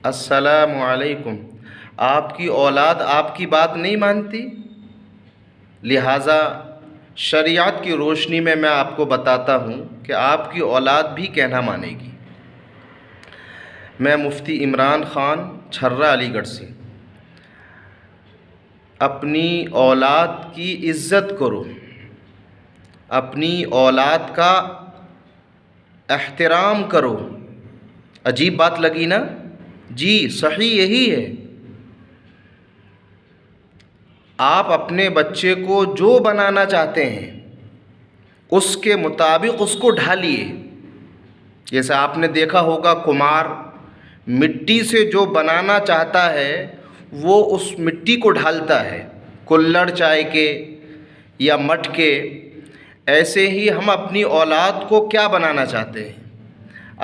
السلام علیکم، آپ کی اولاد آپ کی بات نہیں مانتی، لہٰذا شریعت کی روشنی میں آپ کو بتاتا ہوں کہ آپ کی اولاد بھی کہنا مانے گی۔ میں مفتی عمران خان چھرا علی گڑھ سے۔ اپنی اولاد کی عزت کرو، اپنی اولاد کا احترام کرو۔ عجیب بات لگی نا؟ جی صحیح یہی ہے۔ آپ اپنے بچے کو جو بنانا چاہتے ہیں اس کے مطابق اس کو ڈھالیے۔ جیسے آپ نے دیکھا ہوگا کمہار مٹی سے جو بنانا چاہتا ہے وہ اس مٹی کو ڈھالتا ہے، کلڑ چائے کے یا مٹ کے۔ ایسے ہی ہم اپنی اولاد کو کیا بنانا چاہتے ہیں؟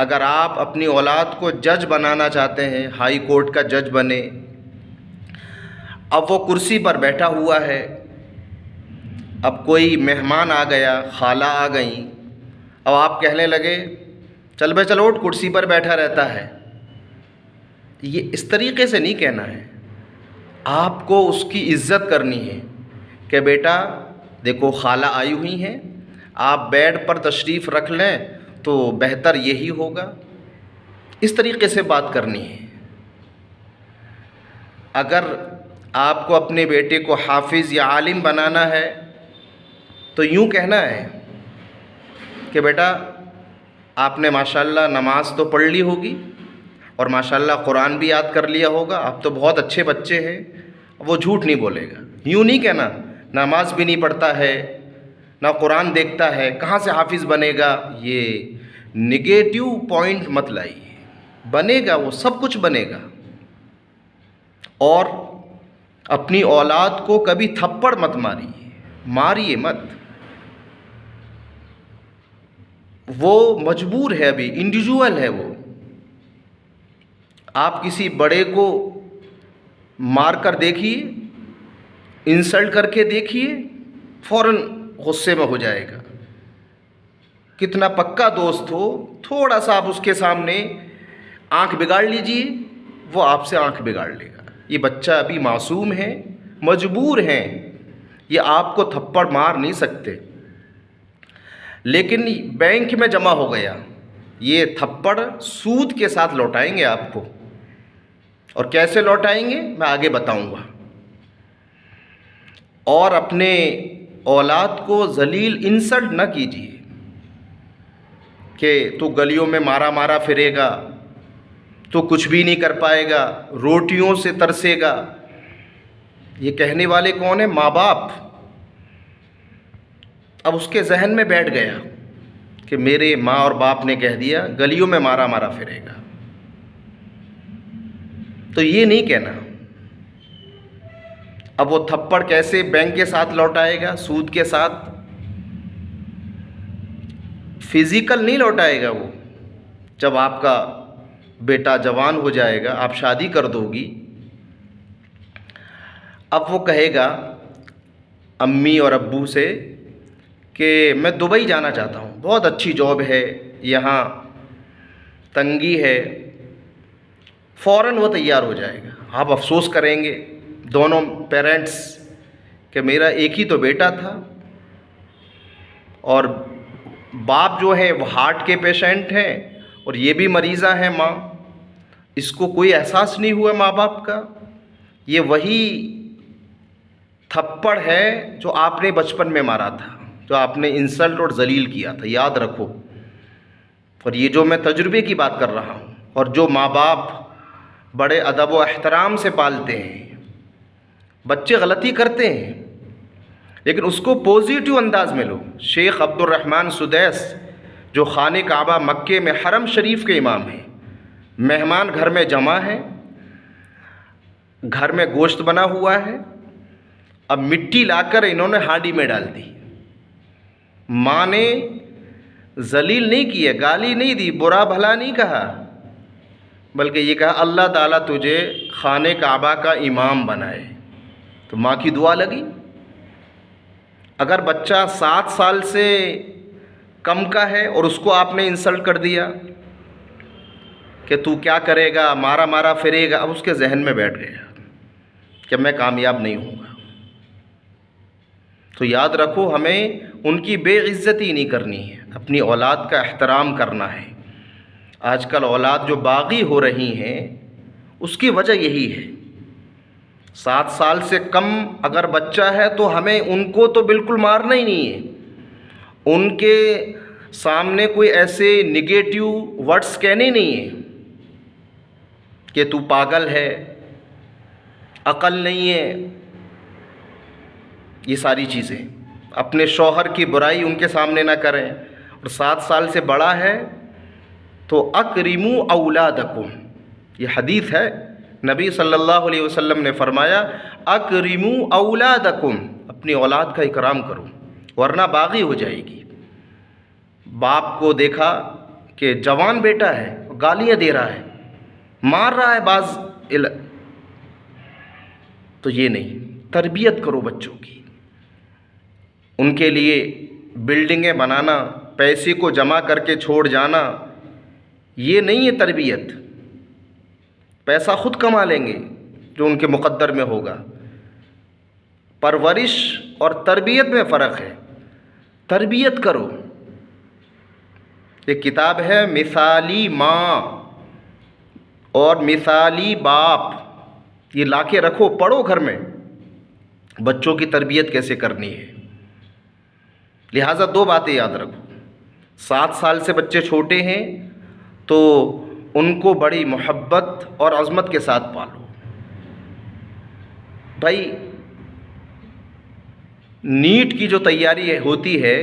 اگر آپ اپنی اولاد کو جج بنانا چاہتے ہیں، ہائی کورٹ کا جج بنے، اب وہ کرسی پر بیٹھا ہوا ہے، اب کوئی مہمان آ گیا، خالہ آ گئیں، اب آپ کہنے لگے چل بے چلو اٹھ، کرسی پر بیٹھا رہتا ہے۔ یہ اس طریقے سے نہیں کہنا ہے، آپ کو اس کی عزت کرنی ہے کہ بیٹا دیکھو خالہ آئی ہوئی ہیں، آپ بیڈ پر تشریف رکھ لیں تو بہتر یہی ہوگا۔ اس طریقے سے بات کرنی ہے۔ اگر آپ کو اپنے بیٹے کو حافظ یا عالم بنانا ہے تو یوں کہنا ہے کہ بیٹا آپ نے ماشاءاللہ نماز تو پڑھ لی ہوگی اور ماشاءاللہ قرآن بھی یاد کر لیا ہوگا، آپ تو بہت اچھے بچے ہیں۔ وہ جھوٹ نہیں بولے گا۔ یوں نہیں کہنا نماز بھی نہیں پڑھتا ہے، نہ قرآن دیکھتا ہے، کہاں سے حافظ بنے گا۔ یہ نگیٹو پوائنٹ مت لائیے، بنے گا، وہ سب کچھ بنے گا۔ اور اپنی اولاد کو کبھی تھپڑ مت ماریے، ماریے مت۔ وہ مجبور ہے، ابھی انڈیویجول ہے وہ۔ آپ کسی بڑے کو مار کر دیکھیے، انسلٹ کر کے دیکھیے، فوراً غصے میں ہو جائے گا۔ کتنا پکا دوست ہو، تھوڑا سا آپ اس کے سامنے آنکھ بگاڑ لیجئے، وہ آپ سے آنکھ بگاڑ لے گا۔ یہ بچہ ابھی معصوم ہے، مجبور ہیں، یہ آپ کو تھپڑ مار نہیں سکتے۔ لیکن بینک میں جمع ہو گیا، یہ تھپڑ سود کے ساتھ لوٹائیں گے آپ کو، اور کیسے لوٹائیں گے میں آگے بتاؤں گا۔ اور اپنے اولاد کو ذلیل انسلٹ نہ کیجیے کہ تو گلیوں میں مارا مارا پھرے گا، تو کچھ بھی نہیں کر پائے گا، روٹیوں سے ترسے گا۔ یہ کہنے والے کون ہیں؟ ماں باپ۔ اب اس کے ذہن میں بیٹھ گیا کہ میرے ماں اور باپ نے کہہ دیا گلیوں میں مارا مارا پھرے گا، تو یہ نہیں کہنا۔ اب وہ تھپڑ کیسے بینک کے ساتھ لوٹائے گا؟ سود کے ساتھ۔ فزیکل نہیں لوٹائے گا وہ۔ جب آپ کا بیٹا جوان ہو جائے گا، آپ شادی کر دو گی، اب وہ کہے گا امی اور ابو سے کہ میں دبئی جانا چاہتا ہوں، بہت اچھی جاب ہے، یہاں تنگی ہے۔ فوراً وہ تیار ہو جائے گا۔ آپ افسوس کریں گے دونوں پیرنٹس کہ میرا ایک ہی تو بیٹا تھا، اور باپ جو ہے وہ ہارٹ کے پیشنٹ ہیں اور یہ بھی مریضہ ہیں ماں، اس کو کوئی احساس نہیں ہوا ماں باپ کا۔ یہ وہی تھپڑ ہے جو آپ نے بچپن میں مارا تھا، جو آپ نے انسلٹ اور ذلیل کیا تھا، یاد رکھو۔ اور یہ جو میں تجربے کی بات کر رہا ہوں، اور جو ماں باپ بڑے ادب و احترام سے پالتے ہیں، بچے غلطی کرتے ہیں لیکن اس کو پازیٹیو انداز میں لو۔ شیخ عبد الرحمن سدیس جو خانہ کعبہ مکے میں حرم شریف کے امام ہیں، مہمان گھر میں جمع ہیں، گھر میں گوشت بنا ہوا ہے، اب مٹی لا کر انہوں نے ہانڈی میں ڈال دی۔ ماں نے ذلیل نہیں کیا، گالی نہیں دی، برا بھلا نہیں کہا، بلکہ یہ کہا اللہ تعالیٰ تجھے خانہ کعبہ کا امام بنائے، تو ماں کی دعا لگی۔ اگر بچہ 7 سال سے کم کا ہے اور اس کو آپ نے انسلٹ کر دیا، کہ تو کیا کرے گا، مارا مارا پھرے گا، اب اس کے ذہن میں بیٹھ گیا کہ میں کامیاب نہیں ہوں گا۔ تو یاد رکھو، ہمیں ان کی بے عزتی نہیں کرنی ہے، اپنی اولاد کا احترام کرنا ہے۔ آج کل اولاد جو باغی ہو رہی ہیں اس کی وجہ یہی ہے۔ 7 سال سے کم اگر بچہ ہے تو ہمیں ان کو تو بالکل مارنا ہی نہیں ہے، ان کے سامنے کوئی ایسے نگیٹیو ورڈز کہنے نہیں ہیں کہ تو پاگل ہے، عقل نہیں ہے، یہ ساری چیزیں۔ اپنے شوہر کی برائی ان کے سامنے نہ کریں، اور 7 سال سے بڑا ہے تو اکرموا اولادکم، یہ حدیث ہے، نبی صلی اللہ علیہ وسلم نے فرمایا اکرموا اولادکم، اپنی اولاد کا اکرام کرو ورنہ باغی ہو جائے گی۔ باپ کو دیکھا کہ جوان بیٹا ہے، گالیاں دے رہا ہے، مار رہا ہے بعض تو یہ نہیں، تربیت کرو بچوں کی۔ ان کے لیے بلڈنگیں بنانا، پیسے کو جمع کر کے چھوڑ جانا، یہ نہیں ہے تربیت۔ پیسہ خود کما لیں گے جو ان کے مقدر میں ہوگا۔ پرورش اور تربیت میں فرق ہے، تربیت کرو۔ ایک کتاب ہے مثالی ماں اور مثالی باپ، یہ لا کے رکھو، پڑھو گھر میں، بچوں کی تربیت کیسے کرنی ہے۔ لہٰذا 2 باتیں یاد رکھو، 7 سال سے بچے چھوٹے ہیں تو ان کو بڑی محبت اور عظمت کے ساتھ پالو۔ بھائی نیٹ کی جو تیاری ہوتی ہے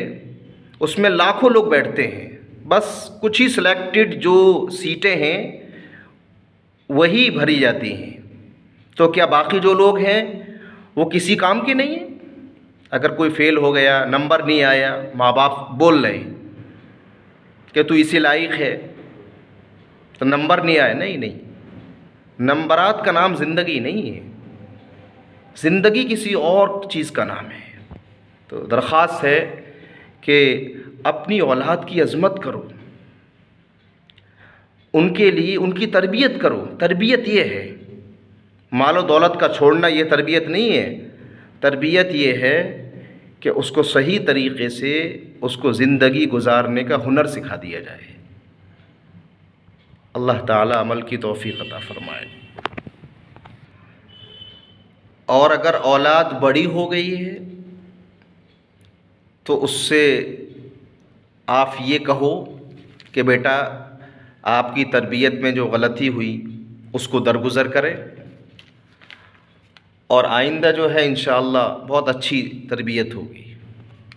اس میں لاکھوں لوگ بیٹھتے ہیں، بس کچھ ہی سلیکٹڈ جو سیٹیں ہیں وہی بھری جاتی ہیں، تو کیا باقی جو لوگ ہیں وہ کسی کام کے نہیں ہیں؟ اگر کوئی فیل ہو گیا، نمبر نہیں آیا، ماں باپ بول رہے ہیں کہ تو اسی لائق ہے، تو نمبر نہیں آیا، نہیں، نمبرات کا نام زندگی نہیں ہے، زندگی کسی اور چیز کا نام ہے۔ تو درخواست ہے کہ اپنی اولاد کی عظمت کرو، ان کے لیے ان کی تربیت کرو۔ تربیت یہ ہے، مال و دولت کا چھوڑنا یہ تربیت نہیں ہے، تربیت یہ ہے کہ اس کو صحیح طریقے سے اس کو زندگی گزارنے کا ہنر سکھا دیا جائے۔ اللہ تعالی عمل کی توفیق عطا فرمائے۔ اور اگر اولاد بڑی ہو گئی ہے تو اس سے آپ یہ کہو کہ بیٹا آپ کی تربیت میں جو غلطی ہوئی اس کو درگزر کرے، اور آئندہ جو ہے انشاءاللہ بہت اچھی تربیت ہوگی۔